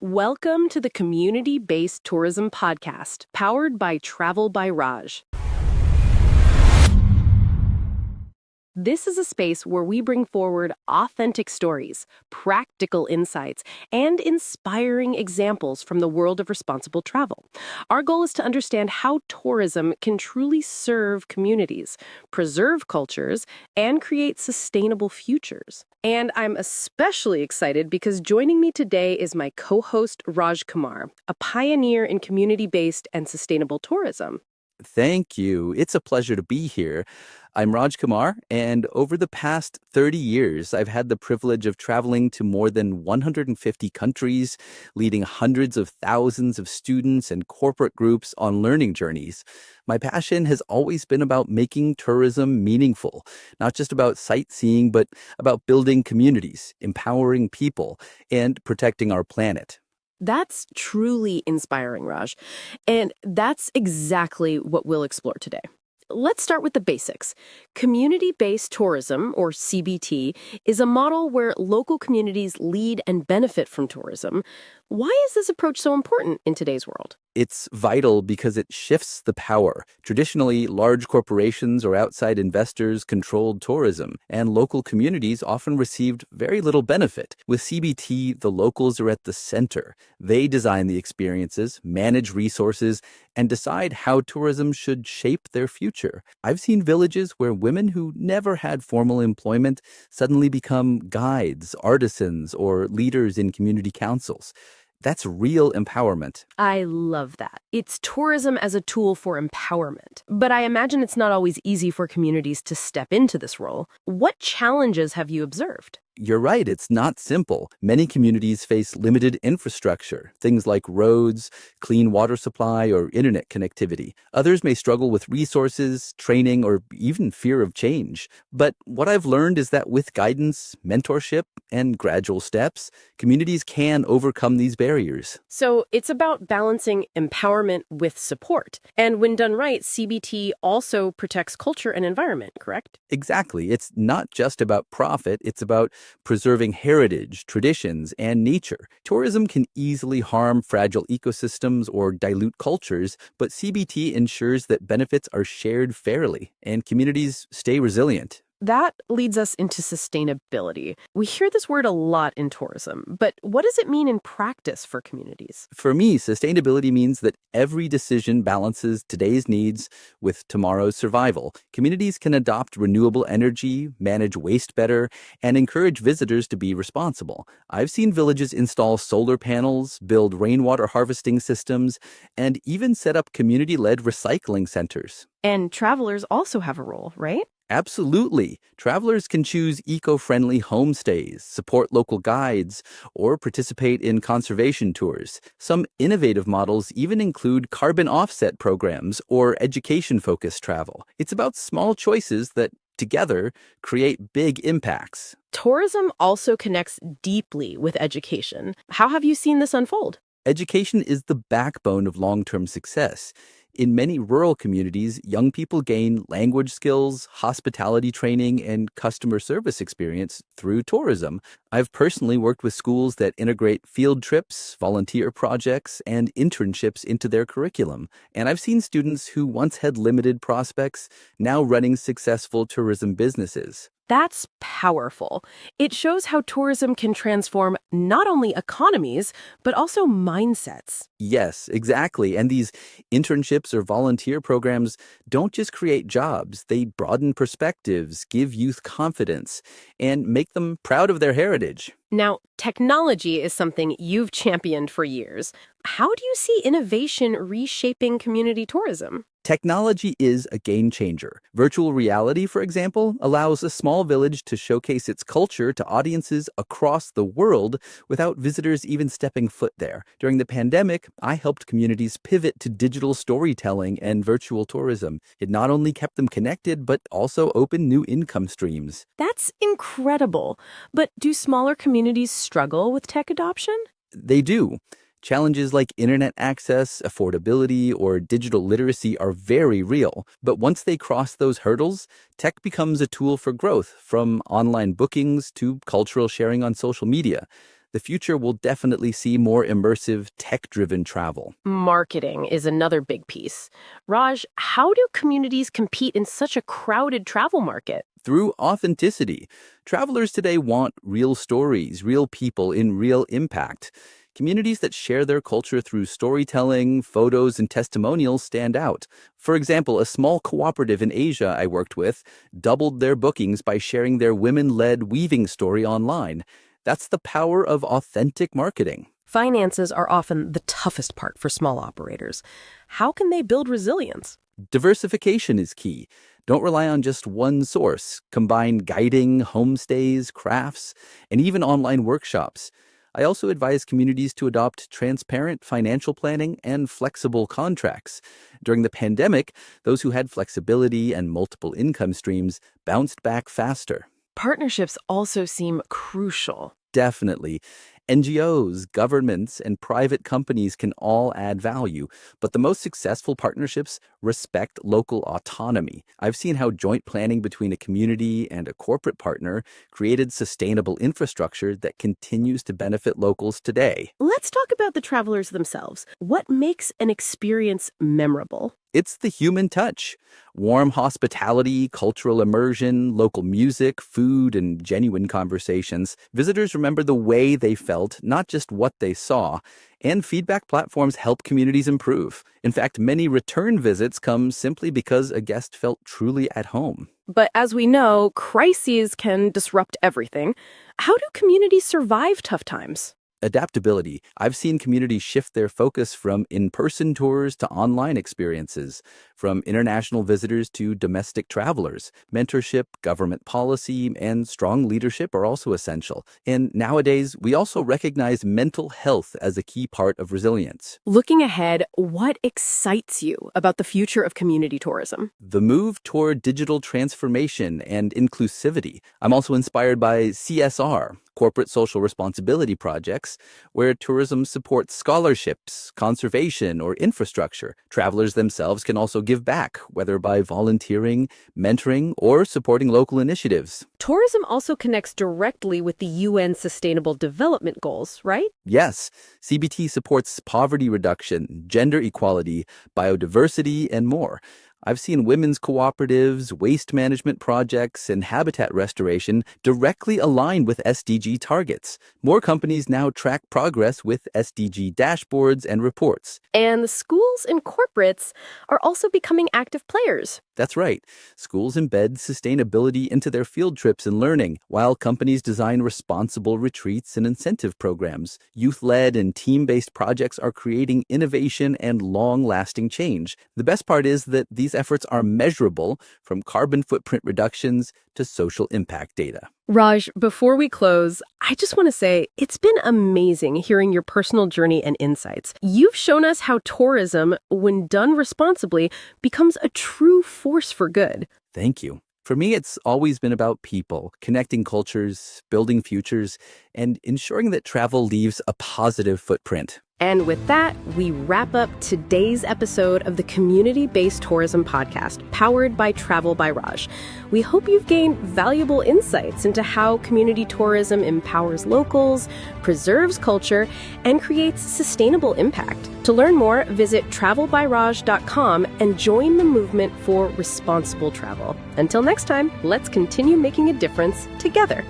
Welcome to the Community-Based Tourism Podcast, powered by Travel by Raj. This is a space where we bring forward authentic stories, practical insights, and inspiring examples from the world of responsible travel. Our goal is to understand how tourism can truly serve communities, preserve cultures, and create sustainable futures. And I'm especially excited because joining me today is my co-host Raj Kumar, a pioneer in community-based and sustainable tourism. Thank you. It's a pleasure to be here. I'm Raj Kumar, and over the past 30 years, I've had the privilege of traveling to more than 150 countries, leading hundreds of thousands of students and corporate groups on learning journeys. My passion has always been about making tourism meaningful, not just about sightseeing, but about building communities, empowering people, and protecting our planet. That's truly inspiring, Raj. And that's exactly what we'll explore today. Let's start with the basics. Community-based tourism, or CBT, is a model where local communities lead and benefit from tourism. Why is this approach so important in today's world? It's vital because it shifts the power. Traditionally, large corporations or outside investors controlled tourism, and local communities often received very little benefit. With CBT, the locals are at the center. They design the experiences, manage resources, and decide how tourism should shape their future. I've seen villages where women who never had formal employment suddenly become guides, artisans, or leaders in community councils. That's real empowerment. I love that. It's tourism as a tool for empowerment. But I imagine it's not always easy for communities to step into this role. What challenges have you observed? You're right, it's not simple. Many communities face limited infrastructure, things like roads, clean water supply, or internet connectivity. Others may struggle with resources, training, or even fear of change. But what I've learned is that with guidance, mentorship, and gradual steps, communities can overcome these barriers. So it's about balancing empowerment with support. And when done right, CBT also protects culture and environment, correct? Exactly. It's not just about profit, it's about preserving heritage, traditions, and nature. Tourism can easily harm fragile ecosystems or dilute cultures, but CBT ensures that benefits are shared fairly and communities stay resilient. That leads us into sustainability. We hear this word a lot in tourism, but what does it mean in practice for communities? For me, sustainability means that every decision balances today's needs with tomorrow's survival. Communities can adopt renewable energy, manage waste better, and encourage visitors to be responsible. I've seen villages install solar panels, build rainwater harvesting systems, and even set up community-led recycling centers. And travelers also have a role, right? Absolutely. Travelers can choose eco-friendly homestays, support local guides, or participate in conservation tours. Some innovative models even include carbon offset programs or education-focused travel. It's about small choices that, together, create big impacts. Tourism also connects deeply with education. How have you seen this unfold? Education is the backbone of long-term success. In many rural communities, young people gain language skills, hospitality training, and customer service experience through tourism. I've personally worked with schools that integrate field trips, volunteer projects, and internships into their curriculum. And I've seen students who once had limited prospects now running successful tourism businesses. That's powerful. It shows how tourism can transform not only economies, but also mindsets. Yes, exactly. And these internships or volunteer programs don't just create jobs, they broaden perspectives, give youth confidence, and make them proud of their heritage. Now, technology is something you've championed for years. How do you see innovation reshaping community tourism? Technology is a game changer. Virtual reality, for example, allows a small village to showcase its culture to audiences across the world without visitors even stepping foot there. During the pandemic, I helped communities pivot to digital storytelling and virtual tourism. It not only kept them connected, but also opened new income streams. That's incredible. But do smaller communities struggle with tech adoption? They do. Challenges like internet access, affordability, or digital literacy are very real. But once they cross those hurdles, tech becomes a tool for growth, from online bookings to cultural sharing on social media. The future will definitely see more immersive, tech-driven travel. Marketing is another big piece. Raj, how do communities compete in such a crowded travel market? Through authenticity, travelers today want real stories, real people in real impact. Communities that share their culture through storytelling, photos, and testimonials stand out. For example, a small cooperative in Asia I worked with doubled their bookings by sharing their women-led weaving story online. That's the power of authentic marketing. Finances are often the toughest part for small operators. How can they build resilience? Diversification is key. Don't rely on just one source. Combine guiding, homestays, crafts, and even online workshops. I also advise communities to adopt transparent financial planning and flexible contracts. During the pandemic, those who had flexibility and multiple income streams bounced back faster. Partnerships also seem crucial. Definitely. NGOs, governments, and private companies can all add value, but the most successful partnerships respect local autonomy. I've seen how joint planning between a community and a corporate partner created sustainable infrastructure that continues to benefit locals today. Let's talk about the travelers themselves. What makes an experience memorable? It's the human touch. Warm hospitality, cultural immersion, local music, food, and genuine conversations. Visitors remember the way they felt, not just what they saw. And feedback platforms help communities improve. In fact, many return visits come simply because a guest felt truly at home. But as we know, crises can disrupt everything. How do communities survive tough times? Adaptability. I've seen communities shift their focus from in-person tours to online experiences, from international visitors to domestic travelers. Mentorship, government policy, and strong leadership are also essential. And nowadays, we also recognize mental health as a key part of resilience. Looking ahead, what excites you about the future of community tourism? The move toward digital transformation and inclusivity. I'm also inspired by CSR, corporate social responsibility projects, where tourism supports scholarships, conservation, or infrastructure. Travelers themselves can also give back, whether by volunteering, mentoring, or supporting local initiatives. Tourism also connects directly with the UN Sustainable Development Goals, right? Yes, CBT supports poverty reduction, gender equality, biodiversity, and more. I've seen women's cooperatives, waste management projects, and habitat restoration directly align with SDG targets. More companies now track progress with SDG dashboards and reports. And the schools and corporates are also becoming active players. That's right. Schools embed sustainability into their field trips and learning, while companies design responsible retreats and incentive programs. Youth-led and team-based projects are creating innovation and long-lasting change. The best part is that these efforts are measurable, from carbon footprint reductions to social impact data. Raj, before we close, I just want to say it's been amazing hearing your personal journey and insights. You've shown us how tourism, when done responsibly, becomes a true force for good. Thank you. For me, it's always been about people, connecting cultures, building futures, and ensuring that travel leaves a positive footprint. And with that, we wrap up today's episode of the Community-Based Tourism Podcast, powered by Travel by Raj. We hope you've gained valuable insights into how community tourism empowers locals, preserves culture, and creates sustainable impact. To learn more, visit travelbyraj.com and join the movement for responsible travel. Until next time, let's continue making a difference together.